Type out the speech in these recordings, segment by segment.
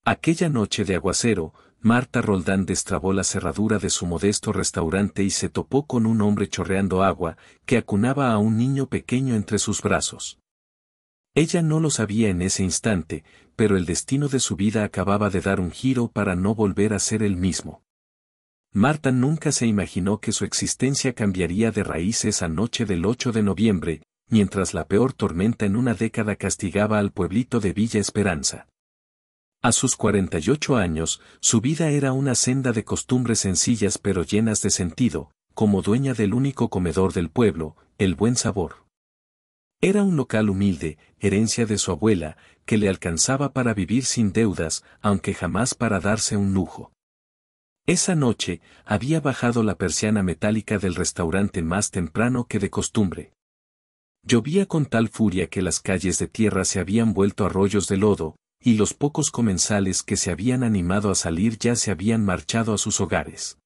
Aquella noche de aguacero, Marta Roldán destrabó la cerradura de su modesto restaurante y se topó con un hombre chorreando agua, que acunaba a un niño pequeño entre sus brazos. Ella no lo sabía en ese instante, pero el destino de su vida acababa de dar un giro para no volver a ser el mismo. Marta nunca se imaginó que su existencia cambiaría de raíz esa noche del 8 de noviembre, mientras la peor tormenta en una década castigaba al pueblito de Villa Esperanza. A sus 48 años, su vida era una senda de costumbres sencillas pero llenas de sentido, como dueña del único comedor del pueblo, El Buen Sabor. Era un local humilde, herencia de su abuela, que le alcanzaba para vivir sin deudas, aunque jamás para darse un lujo. Esa noche, había bajado la persiana metálica del restaurante más temprano que de costumbre. Llovía con tal furia que las calles de tierra se habían vuelto arroyos de lodo, y los pocos comensales que se habían animado a salir ya se habían marchado a sus hogares.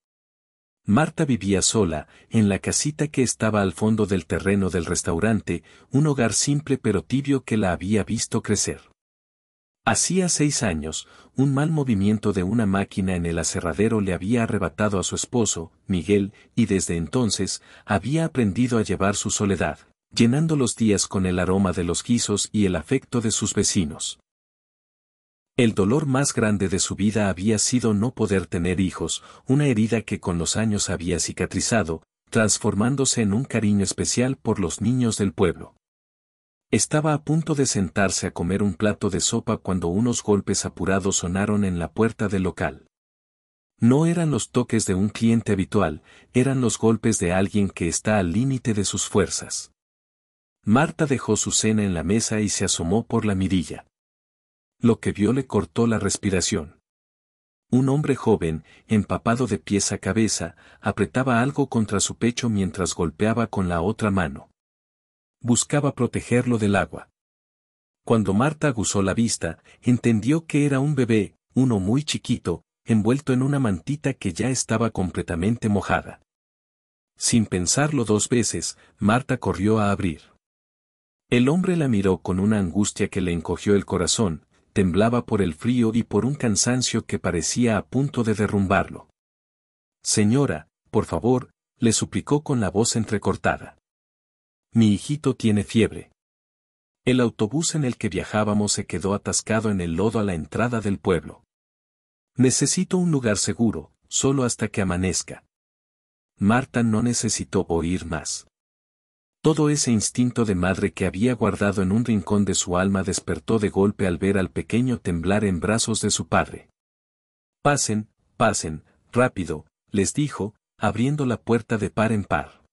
Marta vivía sola, en la casita que estaba al fondo del terreno del restaurante, un hogar simple pero tibio que la había visto crecer. Hacía 6 años, un mal movimiento de una máquina en el aserradero le había arrebatado a su esposo, Miguel, y desde entonces, había aprendido a llevar su soledad, llenando los días con el aroma de los guisos y el afecto de sus vecinos. El dolor más grande de su vida había sido no poder tener hijos, una herida que con los años había cicatrizado, transformándose en un cariño especial por los niños del pueblo. Estaba a punto de sentarse a comer un plato de sopa cuando unos golpes apurados sonaron en la puerta del local. No eran los toques de un cliente habitual, eran los golpes de alguien que está al límite de sus fuerzas. Marta dejó su cena en la mesa y se asomó por la mirilla. Lo que vio le cortó la respiración. Un hombre joven, empapado de pies a cabeza, apretaba algo contra su pecho mientras golpeaba con la otra mano. Buscaba protegerlo del agua. Cuando Marta aguzó la vista, entendió que era un bebé, uno muy chiquito, envuelto en una mantita que ya estaba completamente mojada. Sin pensarlo 2 veces, Marta corrió a abrir. El hombre la miró con una angustia que le encogió el corazón, temblaba por el frío y por un cansancio que parecía a punto de derrumbarlo. «Señora, por favor», le suplicó con la voz entrecortada. «Mi hijito tiene fiebre». El autobús en el que viajábamos se quedó atascado en el lodo a la entrada del pueblo. «Necesito un lugar seguro, solo hasta que amanezca». Marta no necesitó oír más. Todo ese instinto de madre que había guardado en un rincón de su alma despertó de golpe al ver al pequeño temblar en brazos de su padre. «Pasen, pasen, rápido», les dijo, abriendo la puerta de par en par.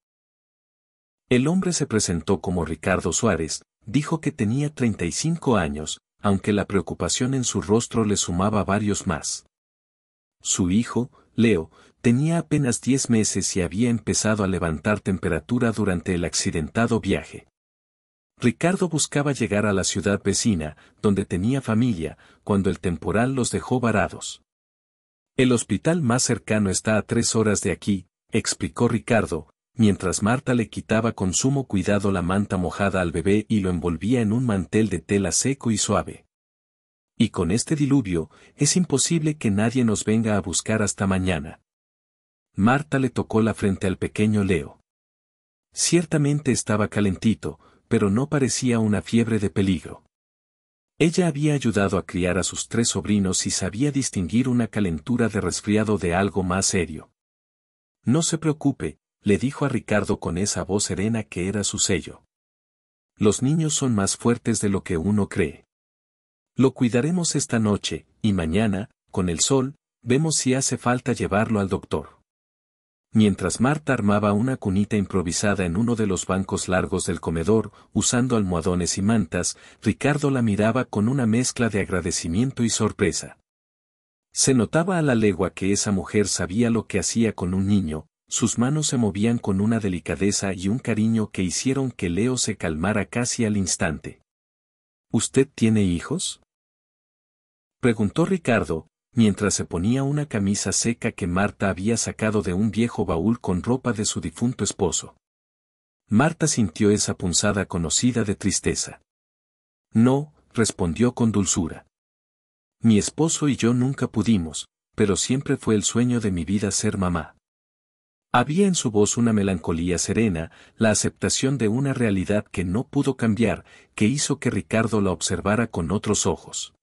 El hombre se presentó como Ricardo Suárez, dijo que tenía 35 años, aunque la preocupación en su rostro le sumaba varios más. Su hijo, Leo, tenía apenas 10 meses y había empezado a levantar temperatura durante el accidentado viaje. Ricardo buscaba llegar a la ciudad vecina, donde tenía familia, cuando el temporal los dejó varados. «El hospital más cercano está a 3 horas de aquí», explicó Ricardo, mientras Marta le quitaba con sumo cuidado la manta mojada al bebé y lo envolvía en un mantel de tela seco y suave. «Y con este diluvio, es imposible que nadie nos venga a buscar hasta mañana». Marta le tocó la frente al pequeño Leo. Ciertamente estaba calentito, pero no parecía una fiebre de peligro. Ella había ayudado a criar a sus 3 sobrinos y sabía distinguir una calentura de resfriado de algo más serio. «No se preocupe», le dijo a Ricardo con esa voz serena que era su sello. «Los niños son más fuertes de lo que uno cree. Lo cuidaremos esta noche, y mañana, con el sol, vemos si hace falta llevarlo al doctor». Mientras Marta armaba una cunita improvisada en uno de los bancos largos del comedor, usando almohadones y mantas, Ricardo la miraba con una mezcla de agradecimiento y sorpresa. Se notaba a la legua que esa mujer sabía lo que hacía con un niño, sus manos se movían con una delicadeza y un cariño que hicieron que Leo se calmara casi al instante. «¿Usted tiene hijos?», preguntó Ricardo, mientras se ponía una camisa seca que Marta había sacado de un viejo baúl con ropa de su difunto esposo. Marta sintió esa punzada conocida de tristeza. «No», respondió con dulzura. Mi esposo y yo nunca pudimos, pero siempre fue el sueño de mi vida ser mamá. Había en su voz una melancolía serena, la aceptación de una realidad que no pudo cambiar, que hizo que Ricardo la observara con otros ojos.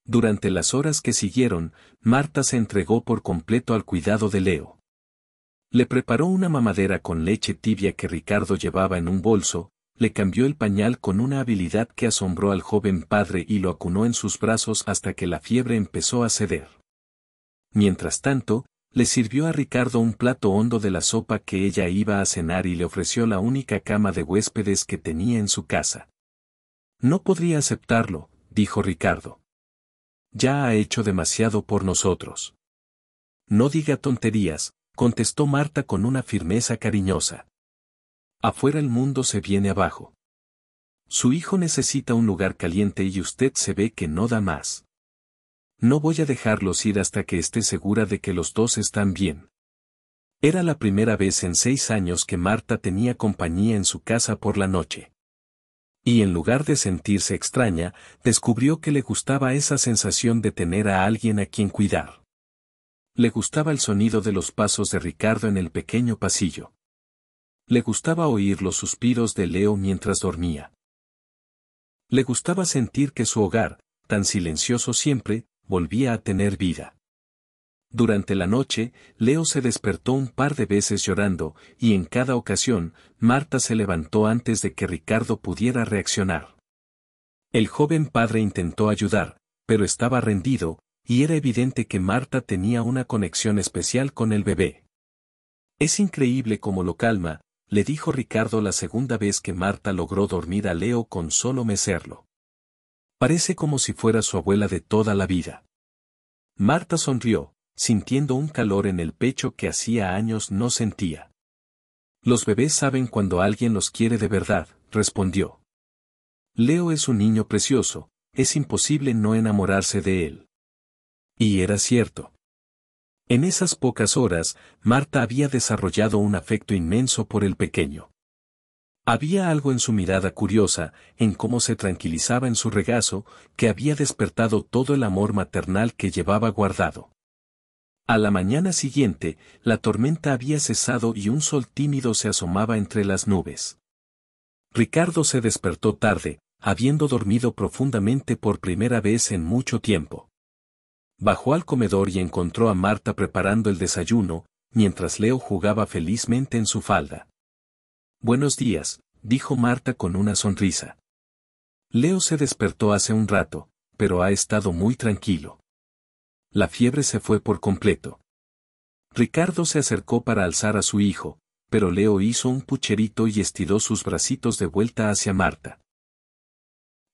Durante las horas que siguieron, Marta se entregó por completo al cuidado de Leo. Le preparó una mamadera con leche tibia que Ricardo llevaba en un bolso, le cambió el pañal con una habilidad que asombró al joven padre y lo acunó en sus brazos hasta que la fiebre empezó a ceder. Mientras tanto, le sirvió a Ricardo un plato hondo de la sopa que ella iba a cenar y le ofreció la única cama de huéspedes que tenía en su casa. No podría aceptarlo, dijo Ricardo. Ya ha hecho demasiado por nosotros. No diga tonterías, contestó Marta con una firmeza cariñosa. Afuera el mundo se viene abajo. Su hijo necesita un lugar caliente y usted se ve que no da más. No voy a dejarlos ir hasta que esté segura de que los dos están bien. Era la primera vez en 6 años que Marta tenía compañía en su casa por la noche. Y en lugar de sentirse extraña, descubrió que le gustaba esa sensación de tener a alguien a quien cuidar. Le gustaba el sonido de los pasos de Ricardo en el pequeño pasillo. Le gustaba oír los suspiros de Leo mientras dormía. Le gustaba sentir que su hogar, tan silencioso siempre, volvía a tener vida. Durante la noche, Leo se despertó un par de veces llorando, y en cada ocasión, Marta se levantó antes de que Ricardo pudiera reaccionar. El joven padre intentó ayudar, pero estaba rendido, y era evidente que Marta tenía una conexión especial con el bebé. Es increíble cómo lo calma, le dijo Ricardo la segunda vez que Marta logró dormir a Leo con solo mecerlo. Parece como si fuera su abuela de toda la vida. Marta sonrió, sintiendo un calor en el pecho que hacía años no sentía. Los bebés saben cuando alguien los quiere de verdad, respondió. Leo es un niño precioso, es imposible no enamorarse de él. Y era cierto. En esas pocas horas, Marta había desarrollado un afecto inmenso por el pequeño. Había algo en su mirada curiosa, en cómo se tranquilizaba en su regazo, que había despertado todo el amor maternal que llevaba guardado. A la mañana siguiente, la tormenta había cesado y un sol tímido se asomaba entre las nubes. Ricardo se despertó tarde, habiendo dormido profundamente por primera vez en mucho tiempo. Bajó al comedor y encontró a Marta preparando el desayuno, mientras Leo jugaba felizmente en su falda. Buenos días, dijo Marta con una sonrisa. Leo se despertó hace un rato, pero ha estado muy tranquilo. La fiebre se fue por completo. Ricardo se acercó para alzar a su hijo, pero Leo hizo un pucherito y estiró sus bracitos de vuelta hacia Marta.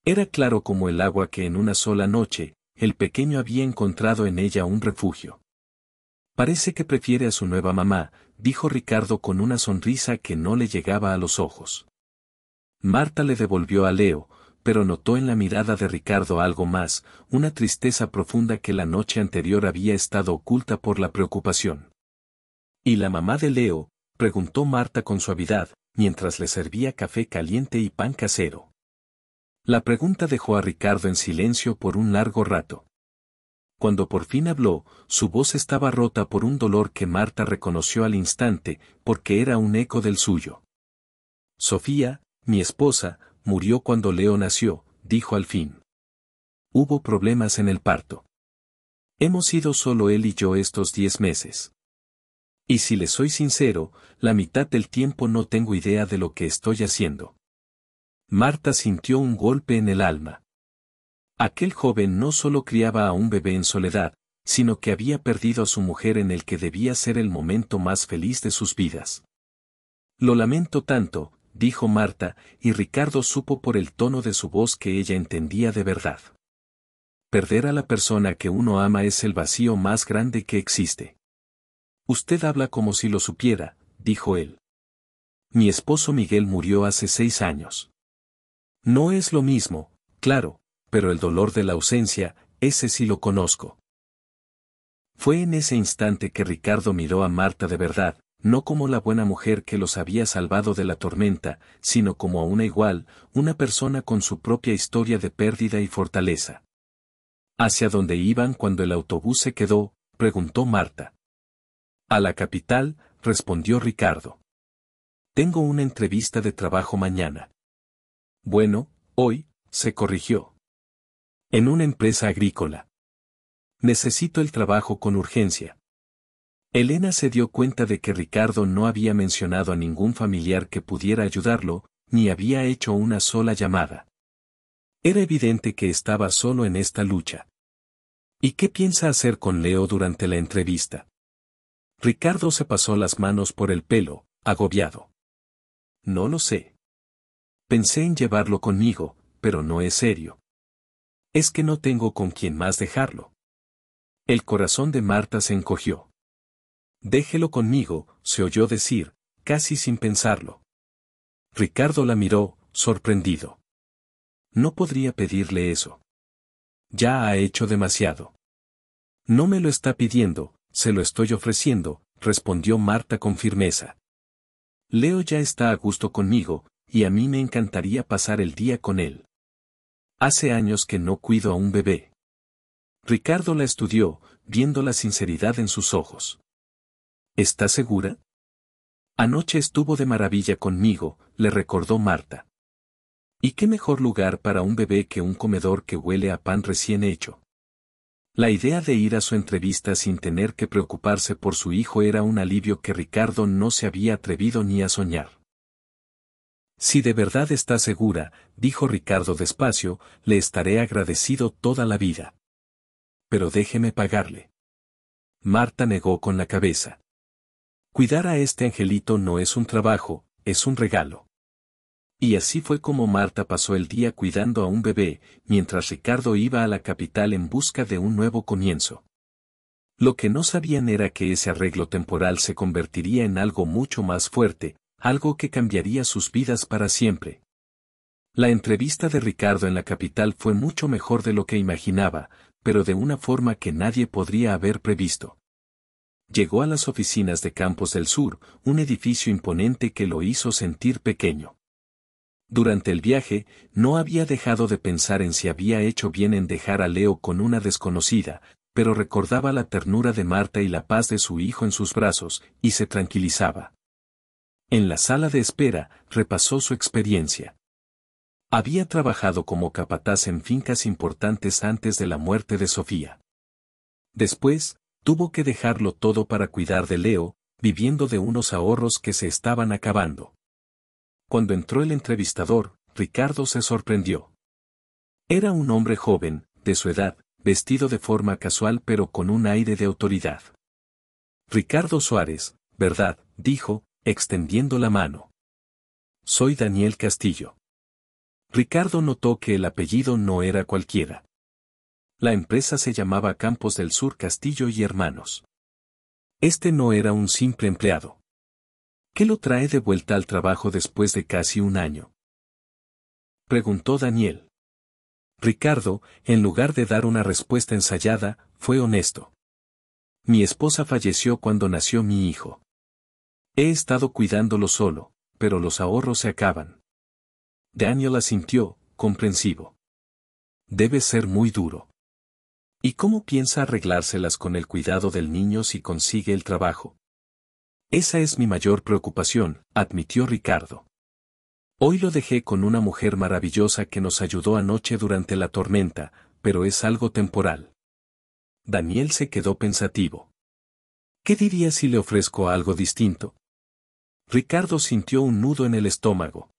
Era claro como el agua que en una sola noche, el pequeño había encontrado en ella un refugio. Parece que prefiere a su nueva mamá, dijo Ricardo con una sonrisa que no le llegaba a los ojos. Marta le devolvió a Leo, pero notó en la mirada de Ricardo algo más, una tristeza profunda que la noche anterior había estado oculta por la preocupación. ¿Y la mamá de Leo?, preguntó Marta con suavidad, mientras le servía café caliente y pan casero. La pregunta dejó a Ricardo en silencio por un largo rato. Cuando por fin habló, su voz estaba rota por un dolor que Marta reconoció al instante, porque era un eco del suyo. Sofía, mi esposa, murió cuando Leo nació, dijo al fin. Hubo problemas en el parto. Hemos sido solo él y yo estos 10 meses. Y si le soy sincero, la mitad del tiempo no tengo idea de lo que estoy haciendo. Marta sintió un golpe en el alma. Aquel joven no solo criaba a un bebé en soledad, sino que había perdido a su mujer en el que debía ser el momento más feliz de sus vidas. Lo lamento tanto, dijo Marta, y Ricardo supo por el tono de su voz que ella entendía de verdad. Perder a la persona que uno ama es el vacío más grande que existe. Usted habla como si lo supiera, dijo él. Mi esposo Miguel murió hace 6 años. No es lo mismo, claro, pero el dolor de la ausencia, ese sí lo conozco. Fue en ese instante que Ricardo miró a Marta de verdad, no como la buena mujer que los había salvado de la tormenta, sino como a una igual, una persona con su propia historia de pérdida y fortaleza. ¿Hacia dónde iban cuando el autobús se quedó?, preguntó Marta. A la capital, respondió Ricardo. Tengo una entrevista de trabajo mañana. Bueno, hoy, se corrigió. En una empresa agrícola. Necesito el trabajo con urgencia. Elena se dio cuenta de que Ricardo no había mencionado a ningún familiar que pudiera ayudarlo, ni había hecho una sola llamada. Era evidente que estaba solo en esta lucha. ¿Y qué piensa hacer con Leo durante la entrevista? Ricardo se pasó las manos por el pelo, agobiado. No lo sé. Pensé en llevarlo conmigo, pero no es serio. Es que no tengo con quién más dejarlo. El corazón de Marta se encogió. Déjelo conmigo, se oyó decir, casi sin pensarlo. Ricardo la miró, sorprendido. No podría pedirle eso. Ya ha hecho demasiado. No me lo está pidiendo, se lo estoy ofreciendo, respondió Marta con firmeza. Leo ya está a gusto conmigo, y a mí me encantaría pasar el día con él. Hace años que no cuido a un bebé. Ricardo la estudió, viendo la sinceridad en sus ojos. ¿Está segura? Anoche estuvo de maravilla conmigo, le recordó Marta. ¿Y qué mejor lugar para un bebé que un comedor que huele a pan recién hecho? La idea de ir a su entrevista sin tener que preocuparse por su hijo era un alivio que Ricardo no se había atrevido ni a soñar. Si de verdad está segura, dijo Ricardo despacio, le estaré agradecido toda la vida. Pero déjeme pagarle. Marta negó con la cabeza. Cuidar a este angelito no es un trabajo, es un regalo. Y así fue como Marta pasó el día cuidando a un bebé, mientras Ricardo iba a la capital en busca de un nuevo comienzo. Lo que no sabían era que ese arreglo temporal se convertiría en algo mucho más fuerte, algo que cambiaría sus vidas para siempre. La entrevista de Ricardo en la capital fue mucho mejor de lo que imaginaba, pero de una forma que nadie podría haber previsto. Llegó a las oficinas de Campos del Sur, un edificio imponente que lo hizo sentir pequeño. Durante el viaje, no había dejado de pensar en si había hecho bien en dejar a Leo con una desconocida, pero recordaba la ternura de Marta y la paz de su hijo en sus brazos, y se tranquilizaba. En la sala de espera, repasó su experiencia. Había trabajado como capataz en fincas importantes antes de la muerte de Sofía. Después, tuvo que dejarlo todo para cuidar de Leo, viviendo de unos ahorros que se estaban acabando. Cuando entró el entrevistador, Ricardo se sorprendió. Era un hombre joven, de su edad, vestido de forma casual pero con un aire de autoridad. Ricardo Suárez, ¿verdad?, dijo, extendiendo la mano. Soy Daniel Castillo. Ricardo notó que el apellido no era cualquiera. La empresa se llamaba Campos del Sur Castillo y Hermanos. Este no era un simple empleado. ¿Qué lo trae de vuelta al trabajo después de casi un año?, preguntó Daniel. Ricardo, en lugar de dar una respuesta ensayada, fue honesto. Mi esposa falleció cuando nació mi hijo. He estado cuidándolo solo, pero los ahorros se acaban. Daniel asintió, comprensivo. Debe ser muy duro. ¿Y cómo piensa arreglárselas con el cuidado del niño si consigue el trabajo? Esa es mi mayor preocupación, admitió Ricardo. Hoy lo dejé con una mujer maravillosa que nos ayudó anoche durante la tormenta, pero es algo temporal. Daniel se quedó pensativo. ¿Qué diría si le ofrezco algo distinto? Ricardo sintió un nudo en el estómago.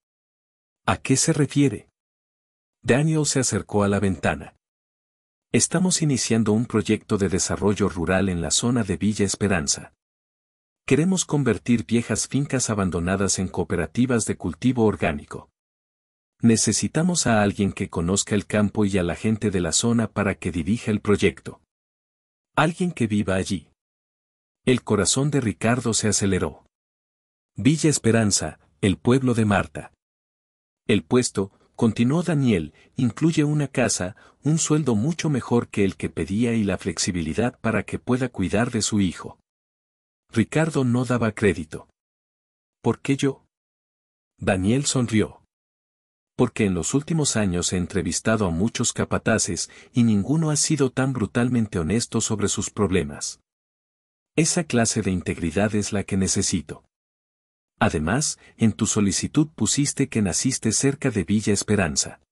¿A qué se refiere? Daniel se acercó a la ventana. Estamos iniciando un proyecto de desarrollo rural en la zona de Villa Esperanza. Queremos convertir viejas fincas abandonadas en cooperativas de cultivo orgánico. Necesitamos a alguien que conozca el campo y a la gente de la zona para que dirija el proyecto. Alguien que viva allí. El corazón de Ricardo se aceleró. Villa Esperanza, el pueblo de Marta. El puesto, continuó Daniel, incluye una casa, un sueldo mucho mejor que el que pedía y la flexibilidad para que pueda cuidar de su hijo. Ricardo no daba crédito. ¿Por qué yo? Daniel sonrió. Porque en los últimos años he entrevistado a muchos capataces y ninguno ha sido tan brutalmente honesto sobre sus problemas. Esa clase de integridad es la que necesito. Además, en tu solicitud pusiste que naciste cerca de Villa Esperanza.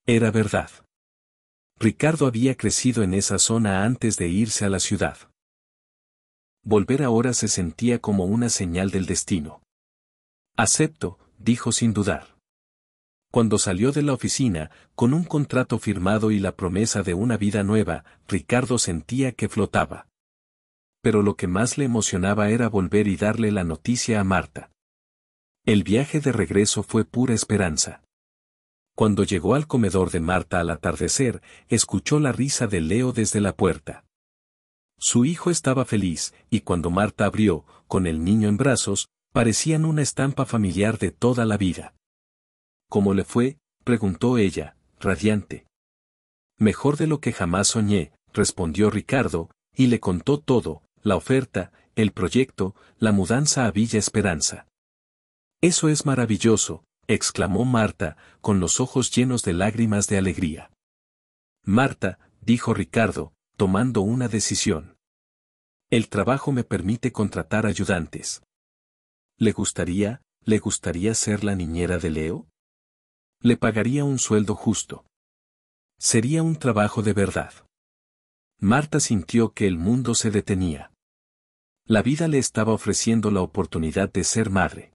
Era verdad. Ricardo había crecido en esa zona antes de irse a la ciudad. Volver ahora se sentía como una señal del destino. Acepto, dijo sin dudar. Cuando salió de la oficina, con un contrato firmado y la promesa de una vida nueva, Ricardo sentía que flotaba. Pero lo que más le emocionaba era volver y darle la noticia a Marta. El viaje de regreso fue pura esperanza. Cuando llegó al comedor de Marta al atardecer, escuchó la risa de Leo desde la puerta. Su hijo estaba feliz, y cuando Marta abrió, con el niño en brazos, parecían una estampa familiar de toda la vida. ¿Cómo le fue?, preguntó ella, radiante. Mejor de lo que jamás soñé, respondió Ricardo, y le contó todo, la oferta, el proyecto, la mudanza a Villa Esperanza. Eso es maravilloso, exclamó Marta, con los ojos llenos de lágrimas de alegría. Marta, dijo Ricardo, tomando una decisión. El trabajo me permite contratar ayudantes. ¿Le gustaría ser la niñera de Leo? Le pagaría un sueldo justo. Sería un trabajo de verdad. Marta sintió que el mundo se detenía. La vida le estaba ofreciendo la oportunidad de ser madre.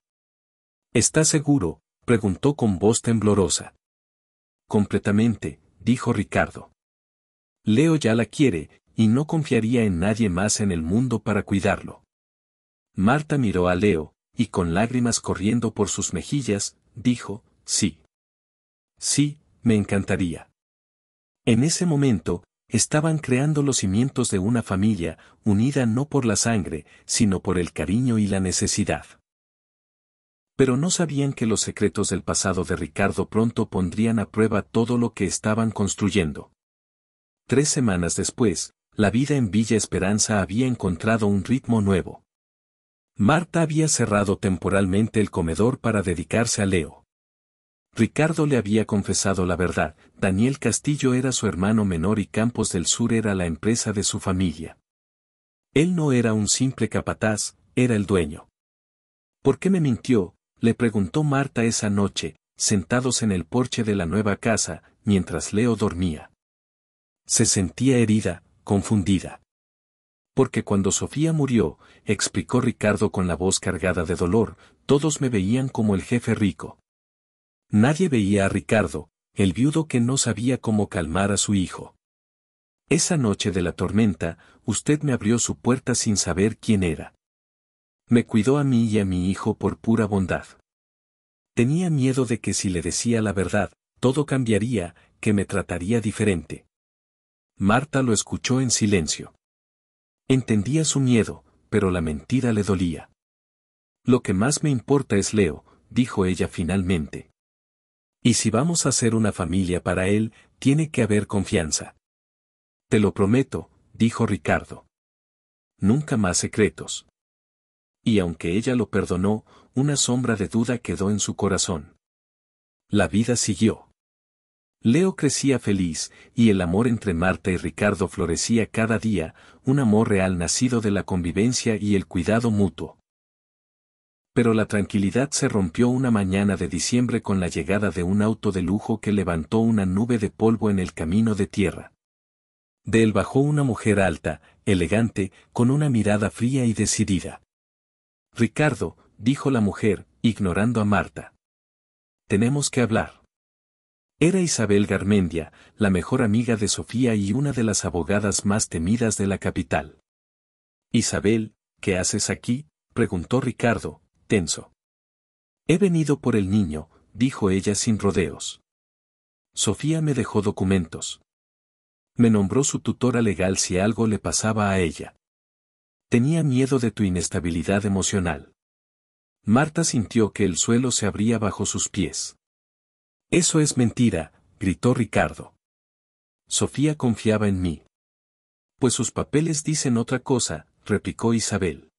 ¿Estás seguro?, preguntó con voz temblorosa. Completamente, dijo Ricardo. Leo ya la quiere, y no confiaría en nadie más en el mundo para cuidarlo. Marta miró a Leo, y con lágrimas corriendo por sus mejillas, dijo, sí. Sí, me encantaría. En ese momento, estaban creando los cimientos de una familia, unida no por la sangre, sino por el cariño y la necesidad. Pero no sabían que los secretos del pasado de Ricardo pronto pondrían a prueba todo lo que estaban construyendo. 3 semanas después, la vida en Villa Esperanza había encontrado un ritmo nuevo. Marta había cerrado temporalmente el comedor para dedicarse a Leo. Ricardo le había confesado la verdad, Daniel Castillo era su hermano menor y Campos del Sur era la empresa de su familia. Él no era un simple capataz, era el dueño. ¿Por qué me mintió?, le preguntó Marta esa noche, sentados en el porche de la nueva casa, mientras Leo dormía. Se sentía herida, confundida. Porque cuando Sofía murió, explicó Ricardo con la voz cargada de dolor, todos me veían como el jefe rico. Nadie veía a Ricardo, el viudo que no sabía cómo calmar a su hijo. Esa noche de la tormenta, usted me abrió su puerta sin saber quién era. Me cuidó a mí y a mi hijo por pura bondad. Tenía miedo de que si le decía la verdad, todo cambiaría, que me trataría diferente. Marta lo escuchó en silencio. Entendía su miedo, pero la mentira le dolía. Lo que más me importa es Leo, dijo ella finalmente. Y si vamos a ser una familia para él, tiene que haber confianza. Te lo prometo, dijo Ricardo. Nunca más secretos. Y aunque ella lo perdonó, una sombra de duda quedó en su corazón. La vida siguió. Leo crecía feliz, y el amor entre Marta y Ricardo florecía cada día, un amor real nacido de la convivencia y el cuidado mutuo. Pero la tranquilidad se rompió una mañana de diciembre con la llegada de un auto de lujo que levantó una nube de polvo en el camino de tierra. De él bajó una mujer alta, elegante, con una mirada fría y decidida. Ricardo, dijo la mujer, ignorando a Marta. Tenemos que hablar. Era Isabel Garmendia, la mejor amiga de Sofía y una de las abogadas más temidas de la capital. Isabel, ¿qué haces aquí?, preguntó Ricardo, tenso. He venido por el niño, dijo ella sin rodeos. Sofía me dejó documentos. Me nombró su tutora legal si algo le pasaba a ella. Tenía miedo de tu inestabilidad emocional. Marta sintió que el suelo se abría bajo sus pies. Eso es mentira, gritó Ricardo. Sofía confiaba en mí. Pues sus papeles dicen otra cosa, replicó Isabel.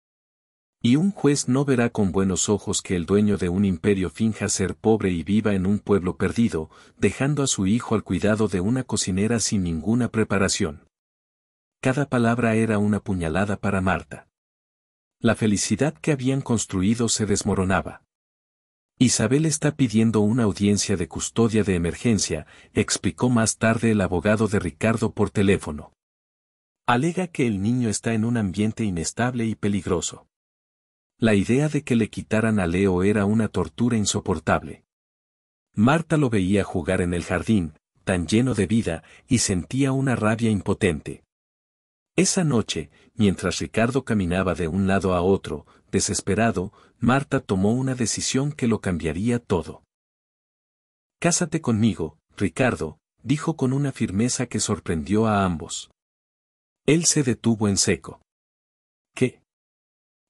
Y un juez no verá con buenos ojos que el dueño de un imperio finja ser pobre y viva en un pueblo perdido, dejando a su hijo al cuidado de una cocinera sin ninguna preparación. Cada palabra era una puñalada para Marta. La felicidad que habían construido se desmoronaba. Isabel está pidiendo una audiencia de custodia de emergencia, explicó más tarde el abogado de Ricardo por teléfono. Alega que el niño está en un ambiente inestable y peligroso. La idea de que le quitaran a Leo era una tortura insoportable. Marta lo veía jugar en el jardín, tan lleno de vida, y sentía una rabia impotente. Esa noche, mientras Ricardo caminaba de un lado a otro, desesperado, Marta tomó una decisión que lo cambiaría todo. «Cásate conmigo, Ricardo», dijo con una firmeza que sorprendió a ambos. Él se detuvo en seco. «¿Qué?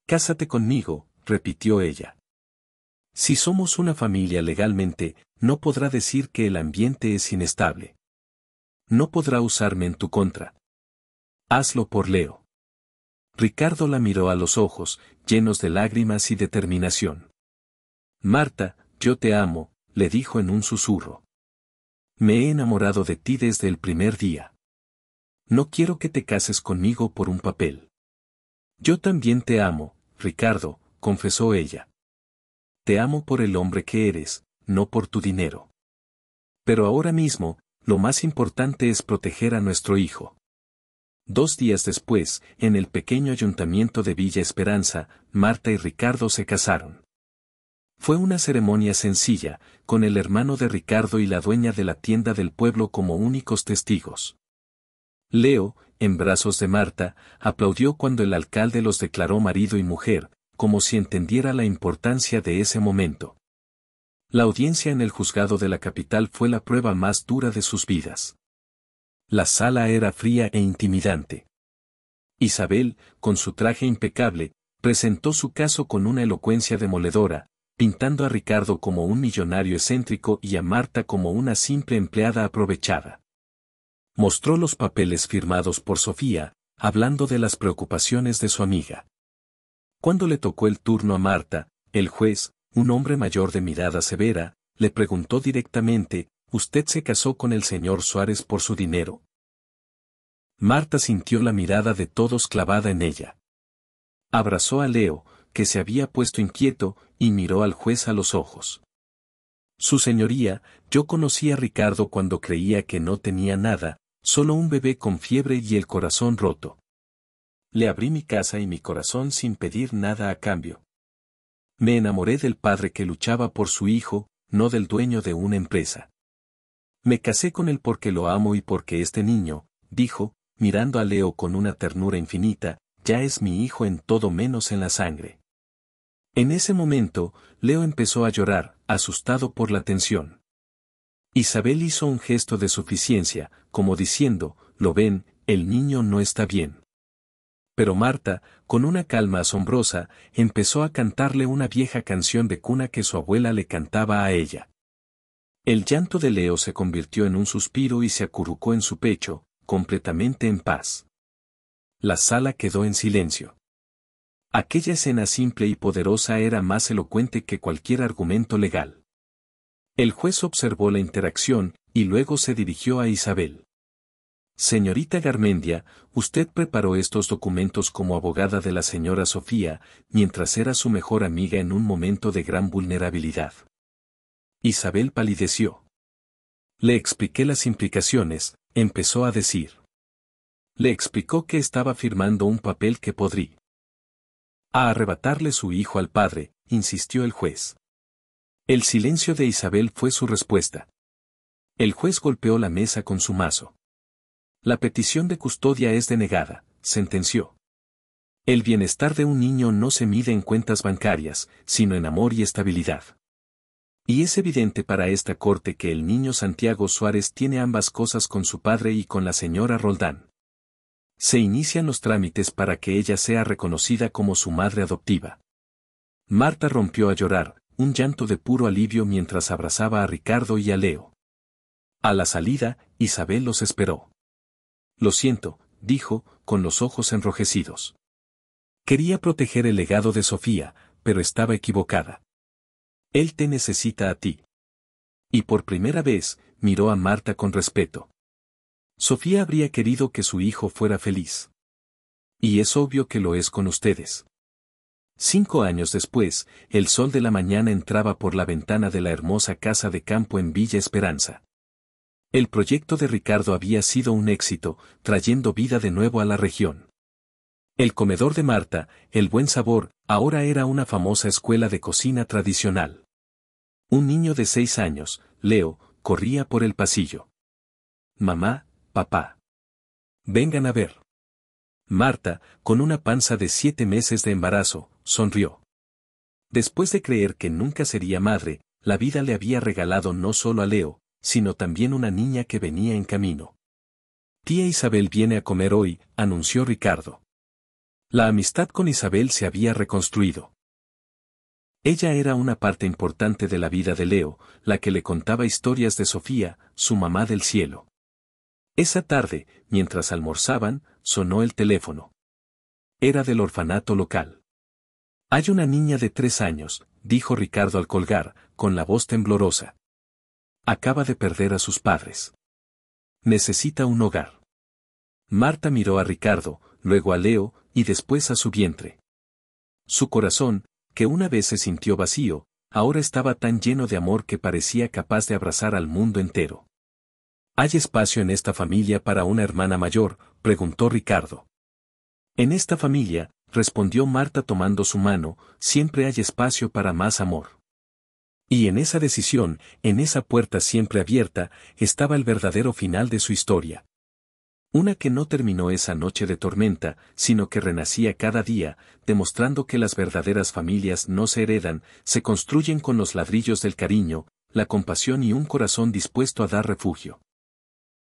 Cásate conmigo», repitió ella. «Si somos una familia legalmente, no podrá decir que el ambiente es inestable. No podrá usarme en tu contra. Hazlo por Leo». Ricardo la miró a los ojos, llenos de lágrimas y determinación. «Marta, yo te amo», le dijo en un susurro. «Me he enamorado de ti desde el primer día. No quiero que te cases conmigo por un papel». «Yo también te amo, Ricardo», confesó ella. «Te amo por el hombre que eres, no por tu dinero. Pero ahora mismo, lo más importante es proteger a nuestro hijo». 2 días después, en el pequeño ayuntamiento de Villa Esperanza, Marta y Ricardo se casaron. Fue una ceremonia sencilla, con el hermano de Ricardo y la dueña de la tienda del pueblo como únicos testigos. Leo, en brazos de Marta, aplaudió cuando el alcalde los declaró marido y mujer, como si entendiera la importancia de ese momento. La audiencia en el juzgado de la capital fue la prueba más dura de sus vidas. La sala era fría e intimidante. Isabel, con su traje impecable, presentó su caso con una elocuencia demoledora, pintando a Ricardo como un millonario excéntrico y a Marta como una simple empleada aprovechada. Mostró los papeles firmados por Sofía, hablando de las preocupaciones de su amiga. Cuando le tocó el turno a Marta, el juez, un hombre mayor de mirada severa, le preguntó directamente: «¿Usted se casó con el señor Suárez por su dinero?». Marta sintió la mirada de todos clavada en ella. Abrazó a Leo, que se había puesto inquieto, y miró al juez a los ojos. «Su señoría, yo conocí a Ricardo cuando creía que no tenía nada, solo un bebé con fiebre y el corazón roto. Le abrí mi casa y mi corazón sin pedir nada a cambio. Me enamoré del padre que luchaba por su hijo, no del dueño de una empresa. Me casé con él porque lo amo y porque este niño», dijo, mirando a Leo con una ternura infinita, «ya es mi hijo en todo menos en la sangre». En ese momento, Leo empezó a llorar, asustado por la tensión. Isabel hizo un gesto de suficiencia, como diciendo: «¿Lo ven? El niño no está bien». Pero Marta, con una calma asombrosa, empezó a cantarle una vieja canción de cuna que su abuela le cantaba a ella. El llanto de Leo se convirtió en un suspiro y se acurrucó en su pecho, completamente en paz. La sala quedó en silencio. Aquella escena simple y poderosa era más elocuente que cualquier argumento legal. El juez observó la interacción, y luego se dirigió a Isabel. «Señorita Garmendia, usted preparó estos documentos como abogada de la señora Sofía, mientras era su mejor amiga en un momento de gran vulnerabilidad». Isabel palideció. «Le expliqué las implicaciones», empezó a decir. Le explicó que estaba firmando un papel que podría arrebatarle su hijo al padre, insistió el juez. El silencio de Isabel fue su respuesta. El juez golpeó la mesa con su mazo. «La petición de custodia es denegada», sentenció. «El bienestar de un niño no se mide en cuentas bancarias, sino en amor y estabilidad. Y es evidente para esta corte que el niño Santiago Suárez tiene ambas cosas con su padre y con la señora Roldán. Se inician los trámites para que ella sea reconocida como su madre adoptiva». Marta rompió a llorar, un llanto de puro alivio mientras abrazaba a Ricardo y a Leo. A la salida, Isabel los esperó. «Lo siento», dijo, con los ojos enrojecidos. Quería proteger el legado de Sofía, pero estaba equivocada. Él te necesita a ti. Y por primera vez, miró a Marta con respeto. Sofía habría querido que su hijo fuera feliz. Y es obvio que lo es con ustedes. 5 años después, el sol de la mañana entraba por la ventana de la hermosa casa de campo en Villa Esperanza. El proyecto de Ricardo había sido un éxito, trayendo vida de nuevo a la región. El comedor de Marta, El Buen Sabor, ahora era una famosa escuela de cocina tradicional. Un niño de 6 años, Leo, corría por el pasillo. Mamá, papá. Vengan a ver. Marta, con una panza de 7 meses de embarazo, sonrió. Después de creer que nunca sería madre, la vida le había regalado no solo a Leo, sino también una niña que venía en camino. Tía Isabel viene a comer hoy, anunció Ricardo. La amistad con Isabel se había reconstruido. Ella era una parte importante de la vida de Leo, la que le contaba historias de Sofía, su mamá del cielo. Esa tarde, mientras almorzaban, sonó el teléfono. Era del orfanato local. Hay una niña de 3 años, dijo Ricardo al colgar, con la voz temblorosa. Acaba de perder a sus padres. Necesita un hogar. Marta miró a Ricardo, luego a Leo, y después a su vientre. Su corazón, que una vez se sintió vacío, ahora estaba tan lleno de amor que parecía capaz de abrazar al mundo entero. ¿Hay espacio en esta familia para una hermana mayor?, preguntó Ricardo. En esta familia, respondió Marta tomando su mano, siempre hay espacio para más amor. Y en esa decisión, en esa puerta siempre abierta, estaba el verdadero final de su historia. Una que no terminó esa noche de tormenta, sino que renacía cada día, demostrando que las verdaderas familias no se heredan, se construyen con los ladrillos del cariño, la compasión y un corazón dispuesto a dar refugio.